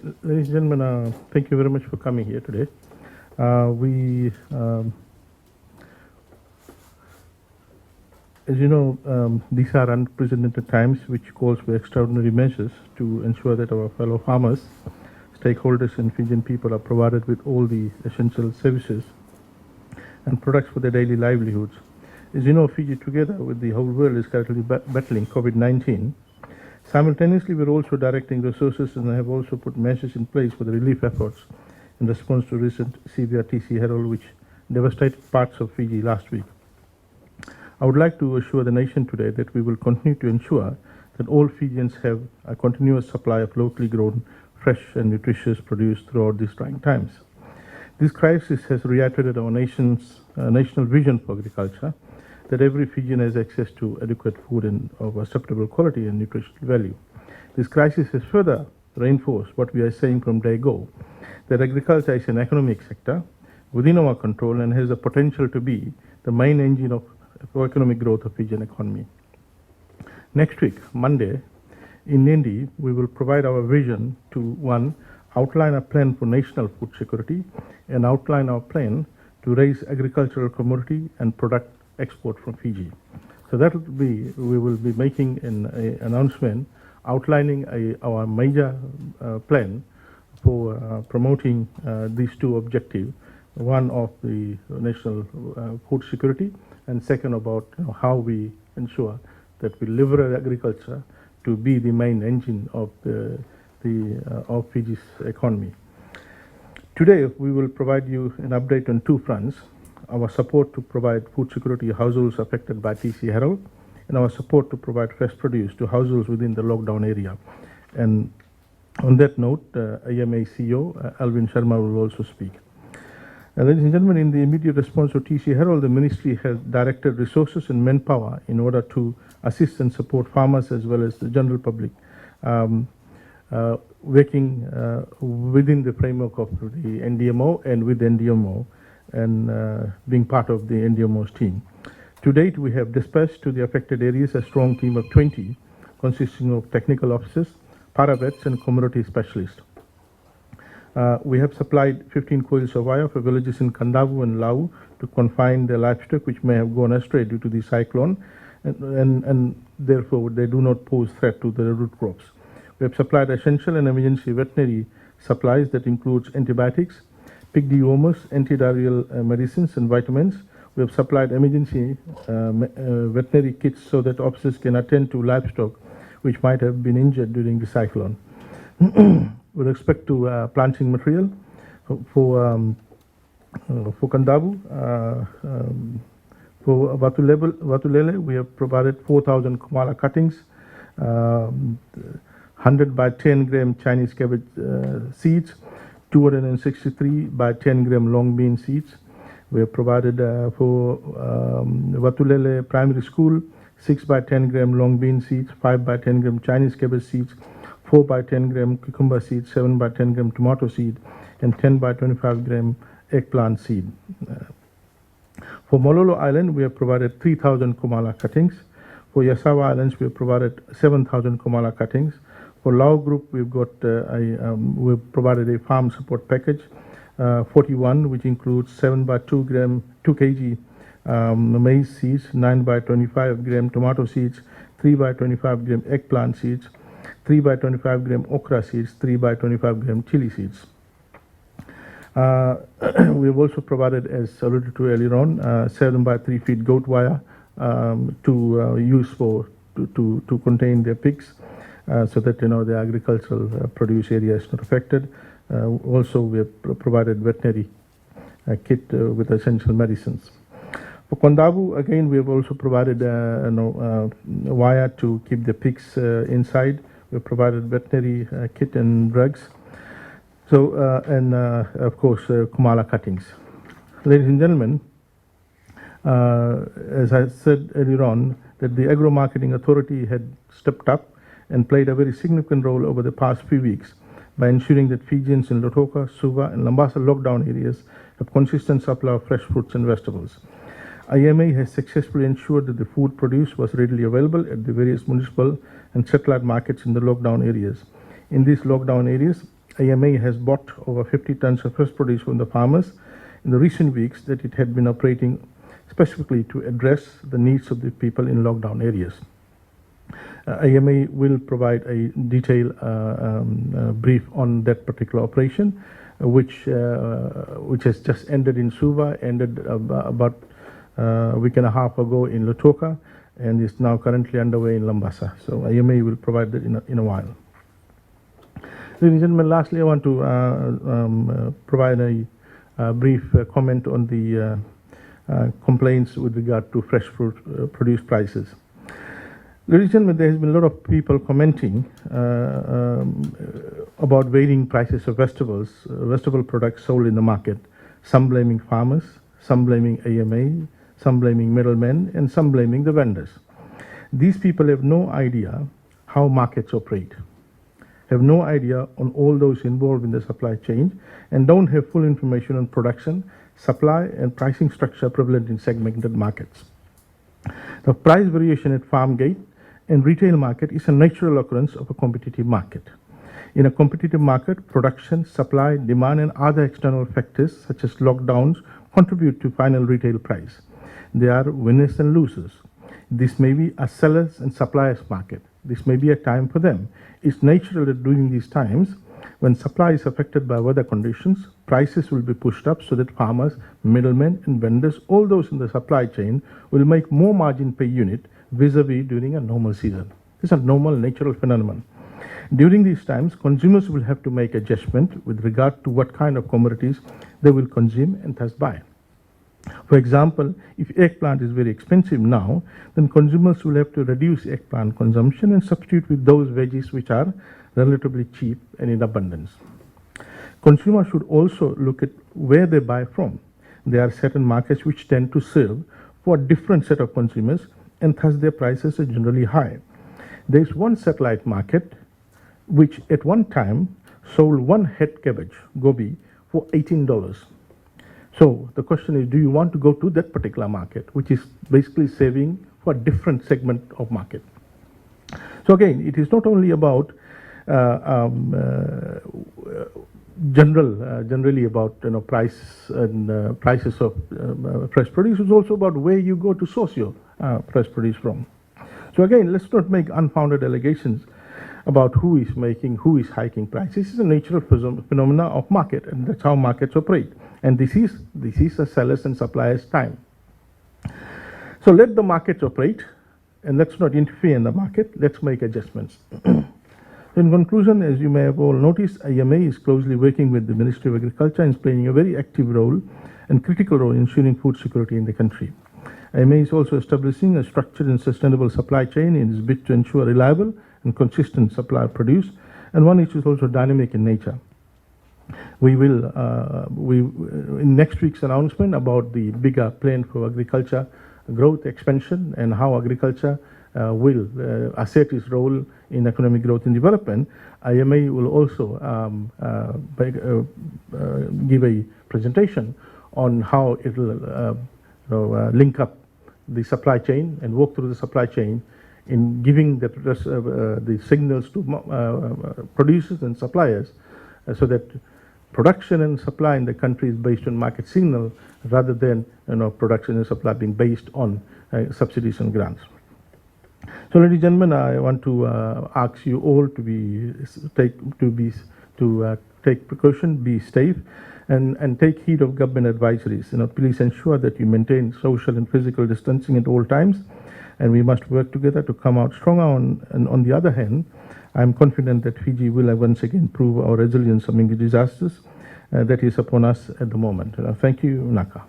Ladies and gentlemen, thank you very much for coming here today. As you know, these are unprecedented times which calls for extraordinary measures to ensure that our fellow farmers, stakeholders and Fijian people are provided with all the essential services and products for their daily livelihoods. As you know, Fiji, together with the whole world, is currently battling COVID-19. Simultaneously, we're also directing resources and have also put measures in place for the relief efforts in response to recent severe TC Herald, which devastated parts of Fiji last week. I would like to assure the nation today that we will continue to ensure that all Fijians have a continuous supply of locally grown, fresh and nutritious produce throughout these trying times. This crisis has reiterated our nation's national vision for agriculture, that every Fijian has access to adequate food and of acceptable quality and nutritional value. This crisis has further reinforced what we are saying from day go, that agriculture is an economic sector within our control and has the potential to be the main engine of economic growth of Fijian economy. Next week, Monday, in Nindi, we will provide our vision to, one, outline a plan for national food security and outline our plan to raise agricultural commodity and product export from Fiji. So that will be, we will be making an announcement outlining our major plan for promoting these two objectives. One of the national food security, and second about how we ensure that we leverage agriculture to be the main engine of of Fiji's economy. Today, we will provide you an update on two fronts: our support to provide food security to households affected by TC Herald, and our support to provide fresh produce to households within the lockdown area. And on that note, AMA CEO Alvin Sharma will also speak. Ladies and gentlemen, in the immediate response to TC Herald, the ministry has directed resources and manpower in order to assist and support farmers as well as the general public, working within the framework of the NDMO and with NDMO, and being part of the NDMO's team. To date, we have dispatched to the affected areas a strong team of 20, consisting of technical officers, paravets, and community specialists. We have supplied 15 coils of wire for villages in Kandavu and Lau to confine the livestock which may have gone astray due to the cyclone, and therefore they do not pose threat to the root crops. We have supplied essential and emergency veterinary supplies that includes antibiotics, pig dewormers, antidiarrheal medicines and vitamins. We have supplied emergency veterinary kits so that officers can attend to livestock which might have been injured during the cyclone. With respect to planting material for Kandavu, for Vatulele, we have provided 4,000 Kumala cuttings, 100 by 10 gram Chinese cabbage seeds, 263 by 10 gram long bean seeds. We have provided for Vatulele Primary School 6 by 10 gram long bean seeds, 5 by 10 gram Chinese cabbage seeds, 4 by 10 gram cucumber seed, 7 by 10 gram tomato seed, and 10 by 25 gram eggplant seed. For Mololo Island, we have provided 3,000 Kumala cuttings. For Yasawa Islands, we have provided 7,000 Kumala cuttings. For Lau Group, we've got we've provided a farm support package, 41, which includes 7 by 2 kg maize seeds, 9 by 25 gram tomato seeds, 3 by 25 gram eggplant seeds, 3 by 25 gram okra seeds, 3 by 25 gram chili seeds. We have also provided, as alluded to earlier on, 7 by 3 feet goat wire to use to contain their pigs, so that the agricultural produce area is not affected. Also, we have provided veterinary kit with essential medicines. For Kondavu, again, we have also provided wire to keep the pigs inside. We have provided veterinary kit and drugs. So, and of course, Kumala cuttings. Ladies and gentlemen, as I said earlier on, that the Agro Marketing Authority had stepped up and played a very significant role over the past few weeks by ensuring that Fijians in Lautoka, Suva, and Lambasa lockdown areas have consistent supply of fresh fruits and vegetables. IMA has successfully ensured that the food produced was readily available at the various municipal and satellite markets in the lockdown areas. In these lockdown areas, AMA has bought over 50 tons of fresh produce from the farmers in the recent weeks that it had been operating specifically to address the needs of the people in lockdown areas. AMA will provide a detailed brief on that particular operation, which has just ended in Suva, ended about a week and a half ago in Lautoka, and is now currently underway in Lambasa. So AMA will provide that in a while. Ladies and gentlemen, lastly, I want to provide a brief comment on the complaints with regard to fresh fruit produce prices. Ladies and gentlemen, there has been a lot of people commenting about varying prices of vegetable products sold in the market. Some blaming farmers, some blaming AMA, some blaming middlemen, and some blaming the vendors. These people have no idea how markets operate, have no idea on all those involved in the supply chain, and don't have full information on production, supply, and pricing structure prevalent in segmented markets. The price variation at farm gate and retail market is a natural occurrence of a competitive market. In a competitive market, production, supply, demand, and other external factors such as lockdowns contribute to final retail price. There are winners and losers. This may be a sellers and suppliers market. This may be a time for them. It's natural that during these times, when supply is affected by weather conditions, prices will be pushed up so that farmers, middlemen, and vendors, all those in the supply chain, will make more margin per unit vis-a-vis during a normal season. This is a normal natural phenomenon. During these times, consumers will have to make adjustment with regard to what kind of commodities they will consume and thus buy. For example, if eggplant is very expensive now, then consumers will have to reduce eggplant consumption and substitute with those veggies which are relatively cheap and in abundance. Consumers should also look at where they buy from. There are certain markets which tend to serve for a different set of consumers, and thus their prices are generally high. There is one satellite market which at one time sold one head cabbage, gobi, for $18. So the question is, do you want to go to that particular market, which is basically saving for a different segment of market? So again, it is not only about generally about price and prices of fresh produce. It's also about where you go to source your fresh produce from. So again, let's not make unfounded allegations about who is hiking prices. This is a natural phenomena of market, and that's how markets operate. And this is a sellers and suppliers time. So let the markets operate, and let's not interfere in the market. Let's make adjustments. In conclusion, as you may have all noticed, AMA is closely working with the Ministry of Agriculture and is playing a very active role and critical role in ensuring food security in the country. AMA is also establishing a structured and sustainable supply chain in its bid to ensure reliable and consistent supply of produce, and one which is also dynamic in nature. We will, in next week's announcement about the bigger plan for agriculture growth expansion and how agriculture will assert its role in economic growth and development, IMA will also give a presentation on how it will link up the supply chain and walk through the supply chain in giving the signals to producers and suppliers so that production and supply in the country is based on market signal rather than production and supply being based on subsidies and grants. So, ladies and gentlemen, I want to ask you all to take precaution, be safe, and take heed of government advisories. Please ensure that you maintain social and physical distancing at all times, and we must work together to come out stronger. And on the other hand, I am confident that Fiji will once again prove our resilience among the disasters that is upon us at the moment. Thank you, Naka.